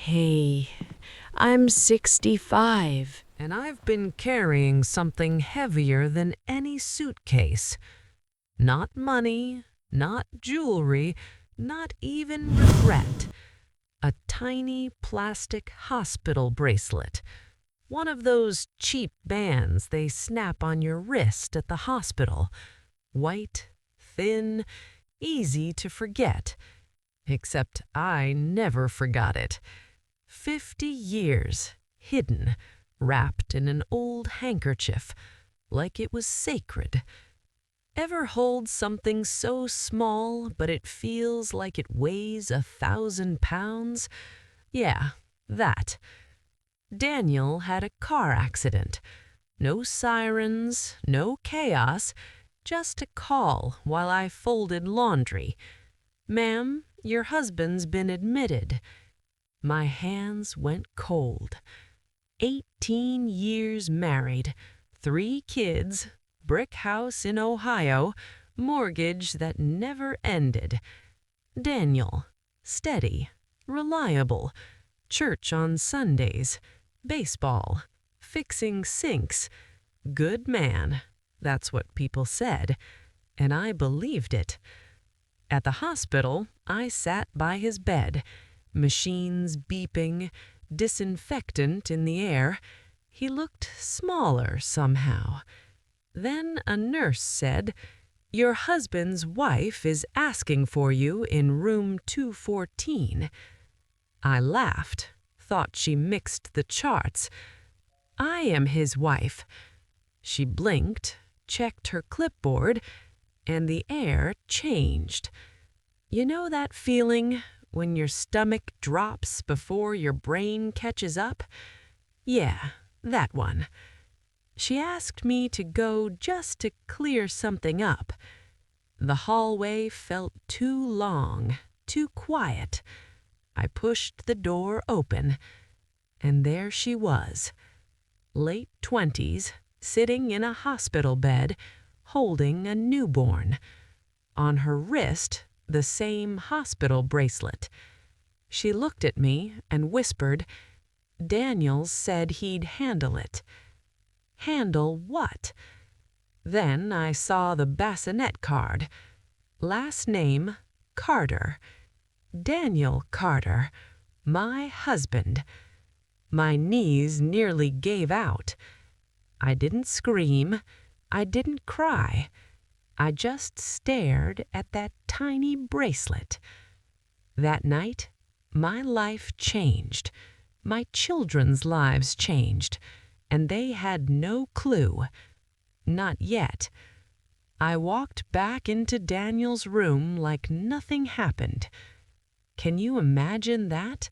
Hey, I'm 65. And I've been carrying something heavier than any suitcase. Not money, not jewelry, not even regret. A tiny plastic hospital bracelet. One of those cheap bands they snap on your wrist at the hospital. White, thin, easy to forget. Except I never forgot it. 50 years, hidden, wrapped in an old handkerchief, like it was sacred. Ever hold something so small, but it feels like it weighs 1,000 pounds? Yeah, that. Daniel had a car accident. No sirens, no chaos, just a call while I folded laundry. "Ma'am, your husband's been admitted." My hands went cold. 18 years married, 3 kids, brick house in Ohio, mortgage that never ended. Daniel, steady, reliable, church on Sundays, baseball, fixing sinks, good man. That's what people said, and I believed it. At the hospital, I sat by his bed, machines beeping, disinfectant in the air. He looked smaller somehow. Then a nurse said, "Your husband's wife is asking for you in room 214. I laughed, thought she mixed the charts. "I am his wife." She blinked, checked her clipboard, and the air changed. You know that feeling when your stomach drops before your brain catches up? Yeah, that one. She asked me to go just to clear something up. The hallway felt too long, too quiet. I pushed the door open, and there she was, late 20s, sitting in a hospital bed, holding a newborn. On her wrist, the same hospital bracelet. She looked at me and whispered, "Daniel said he'd handle it." Handle what? Then I saw the bassinet card. Last name, Carter. Daniel Carter. My husband. My knees nearly gave out. I didn't scream. I didn't cry. I just stared at that tiny bracelet. That night, my life changed. My children's lives changed, and they had no clue. Not yet. I walked back into Daniel's room like nothing happened. Can you imagine that?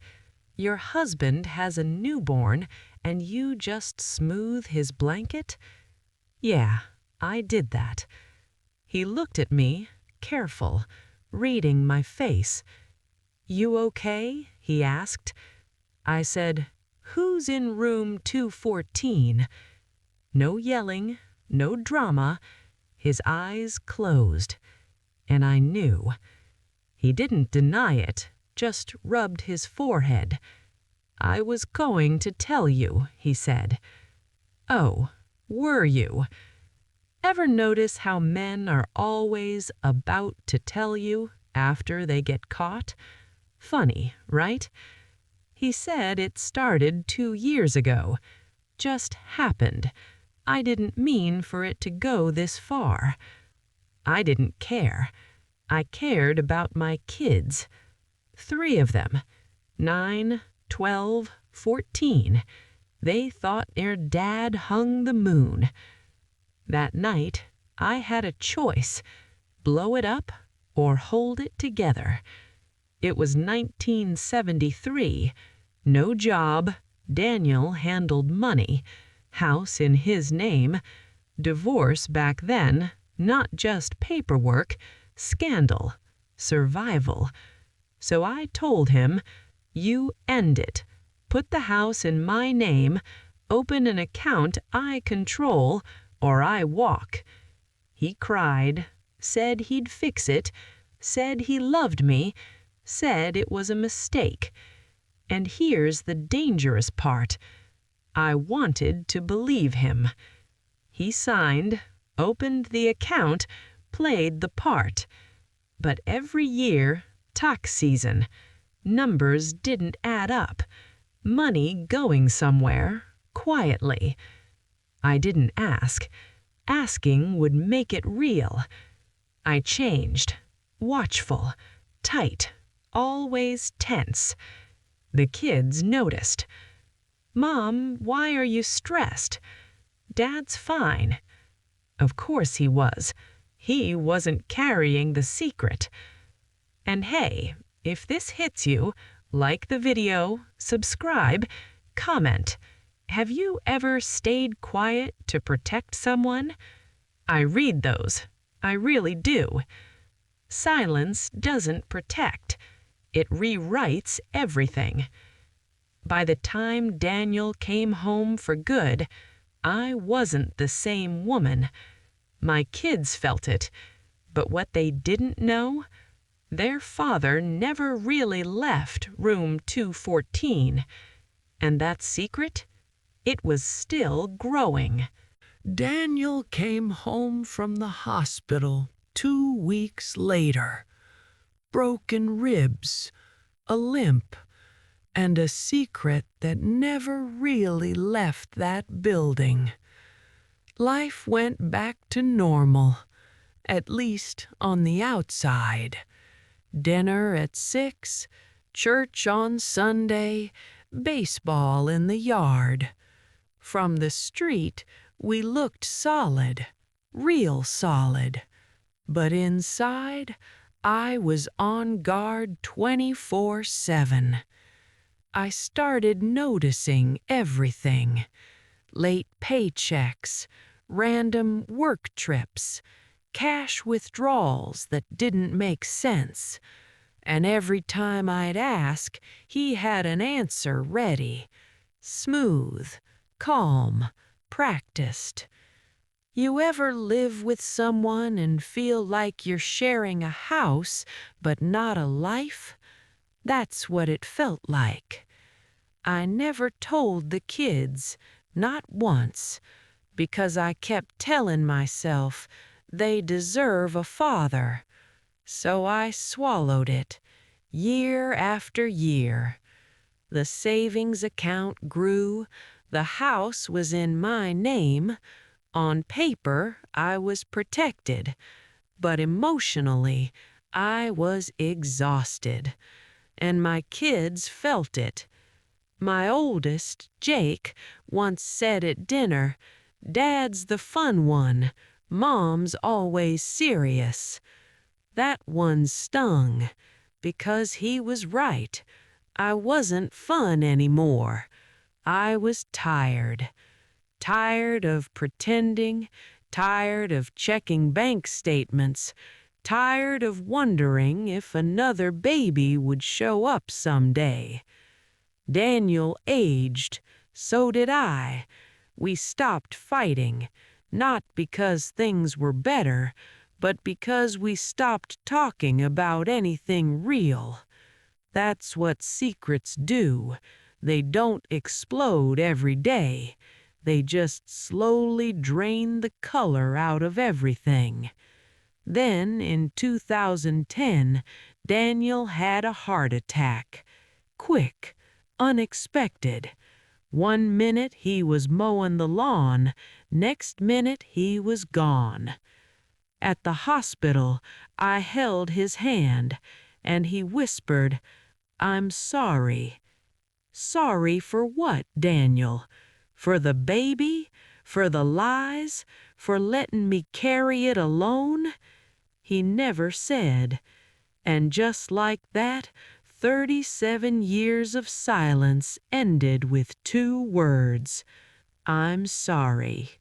Your husband has a newborn, and you just smooth his blanket? Yeah, I did that. He looked at me, careful, reading my face. "You okay?" he asked. I said, "Who's in room 214? No yelling, no drama. His eyes closed, and I knew. He didn't deny it, just rubbed his forehead. "I was going to tell you," he said. "Oh, were you?" Ever notice how men are always about to tell you after they get caught? Funny, right? He said it started 2 years ago. Just happened. I didn't mean for it to go this far. I didn't care. I cared about my kids. 3 of them. 9, 12, 14. They thought their dad hung the moon. That night, I had a choice: blow it up or hold it together. It was 1973. No job. Daniel handled money. House in his name. Divorce back then, not just paperwork, scandal, survival. So I told him, "You end it. Put the house in my name, open an account I control, or I walk." He cried, said he'd fix it, said he loved me, said it was a mistake. And here's the dangerous part. I wanted to believe him. He signed, opened the account, played the part. But every year, tax season, numbers didn't add up. Money going somewhere, quietly. I didn't ask. Asking would make it real. I changed, watchful, tight, always tense. The kids noticed. "Mom, why are you stressed?" "Dad's fine." Of course he was. He wasn't carrying the secret. And hey, if this hits you, like the video, subscribe, comment. Have you ever stayed quiet to protect someone? I read those. I really do. Silence doesn't protect. It rewrites everything. By the time Daniel came home for good, I wasn't the same woman. My kids felt it, but what they didn't know, their father never really left room 214. And that secret? It was still growing. Daniel came home from the hospital 2 weeks later. Broken ribs, a limp, and a secret that never really left that building. Life went back to normal, at least on the outside. Dinner at 6, church on Sunday, baseball in the yard. From the street, we looked solid, real solid. But inside, I was on guard 24/7. I started noticing everything. Late paychecks, random work trips, cash withdrawals that didn't make sense. And every time I'd ask, he had an answer ready. Smooth, calm, practiced. You ever live with someone and feel like you're sharing a house but not a life? That's what it felt like. I never told the kids, not once, because I kept telling myself they deserve a father. So I swallowed it, year after year. The savings account grew. The house was in my name. On paper, I was protected, but emotionally, I was exhausted. And my kids felt it. My oldest, Jake, once said at dinner, "Dad's the fun one. Mom's always serious." That one stung, because he was right. I wasn't fun anymore. I was tired. Tired of pretending, tired of checking bank statements, tired of wondering if another baby would show up someday. Daniel aged, so did I. We stopped fighting, not because things were better, but because we stopped talking about anything real. That's what secrets do. They don't explode every day. They just slowly drain the color out of everything. Then, in 2010, Daniel had a heart attack. Quick, unexpected. 1 minute he was mowing the lawn, next minute he was gone. At the hospital, I held his hand, and he whispered, "I'm sorry." Sorry for what, Daniel? For the baby? For the lies? For letting me carry it alone? He never said. And just like that, 37 years of silence ended with 2 words. "I'm sorry."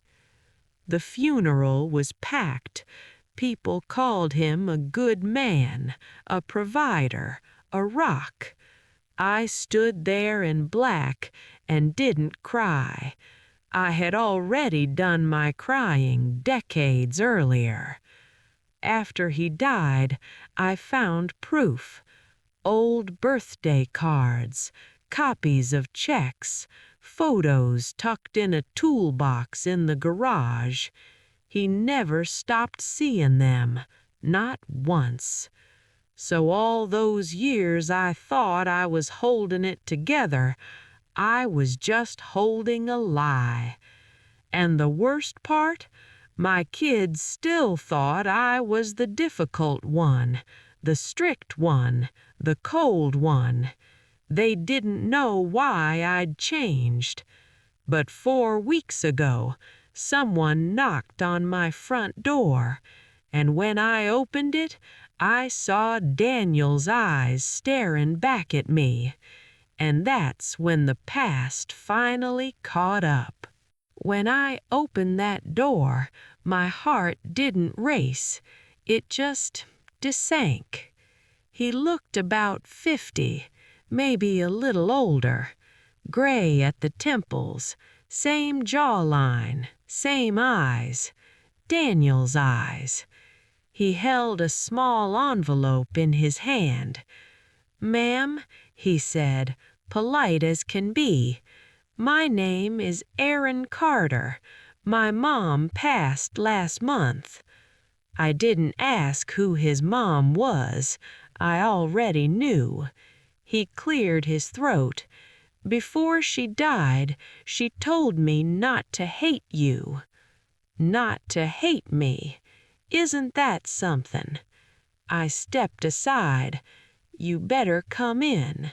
The funeral was packed. People called him a good man, a provider, a rock. I stood there in black and didn't cry. I had already done my crying decades earlier. After he died, I found proof. Old birthday cards, copies of checks, photos tucked in a toolbox in the garage. He never stopped seeing them, not once. So all those years I thought I was holding it together, I was just holding a lie. And the worst part? My kids still thought I was the difficult one, the strict one, the cold one. They didn't know why I'd changed. But 4 weeks ago, someone knocked on my front door, and when I opened it, I saw Daniel's eyes staring back at me. And that's when the past finally caught up. When I opened that door, my heart didn't race. It just sank. He looked about 50, maybe a little older, gray at the temples, same jawline, same eyes, Daniel's eyes. He held a small envelope in his hand. "Ma'am," he said, polite as can be, "my name is Aaron Carter. My mom passed last month." I didn't ask who his mom was. I already knew. He cleared his throat. "Before she died, she told me not to hate you." Not to hate me. Isn't that something? I stepped aside. "You better come in."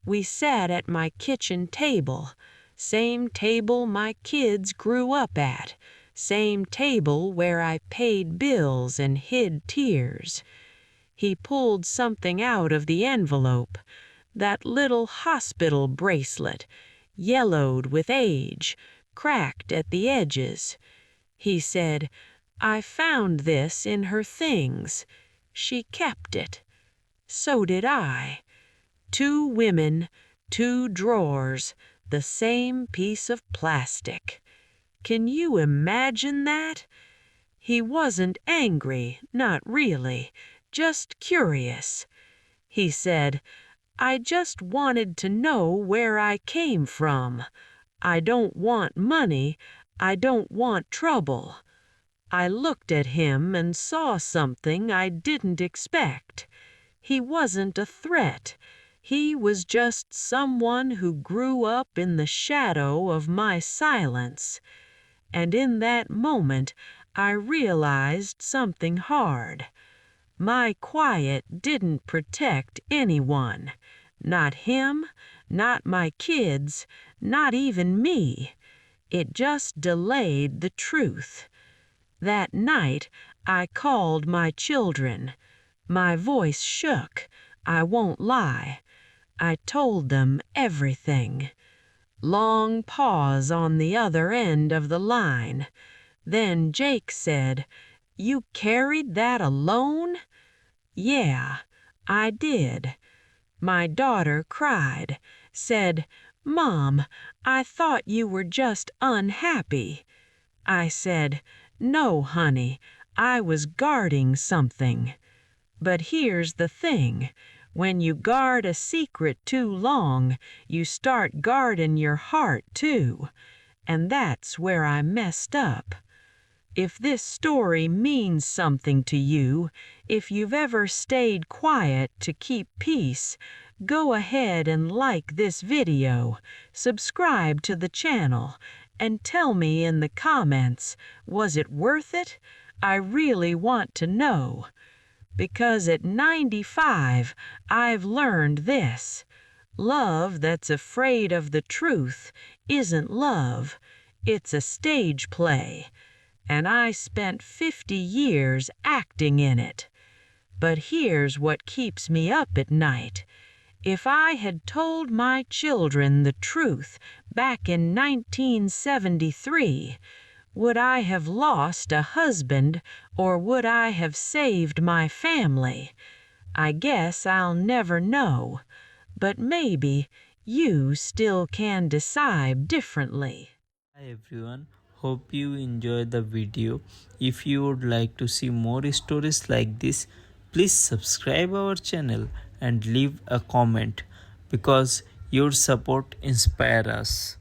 We sat at my kitchen table, same table my kids grew up at, same table where I paid bills and hid tears. He pulled something out of the envelope, that little hospital bracelet, yellowed with age, cracked at the edges. He said, "I found this in her things. She kept it. So did I. 2 women, 2 drawers, the same piece of plastic. Can you imagine that?" He wasn't angry, not really, just curious. He said, "I just wanted to know where I came from. I don't want money. I don't want trouble." I looked at him and saw something I didn't expect. He wasn't a threat. He was just someone who grew up in the shadow of my silence. And in that moment, I realized something hard. My quiet didn't protect anyone. Not him, not my kids, not even me. It just delayed the truth. That night, I called my children. My voice shook, I won't lie. I told them everything. Long pause on the other end of the line. Then Jake said, "You carried that alone?" "Yeah, I did." My daughter cried, said, "Mom, I thought you were just unhappy." I said, "No, honey, I was guarding something." But here's the thing. When you guard a secret too long, you start guarding your heart too. And that's where I messed up. If this story means something to you, if you've ever stayed quiet to keep peace, go ahead and like this video, subscribe to the channel, and tell me in the comments, was it worth it? I really want to know. Because at 95, I've learned this. Love that's afraid of the truth isn't love. It's a stage play. And I spent 50 years acting in it. But here's what keeps me up at night. If I had told my children the truth back in 1973, would I have lost a husband or would I have saved my family? I guess I'll never know, but maybe you still can decide differently. Hi everyone, hope you enjoyed the video. If you would like to see more stories like this, please subscribe our channel and leave a comment because Your support inspires us.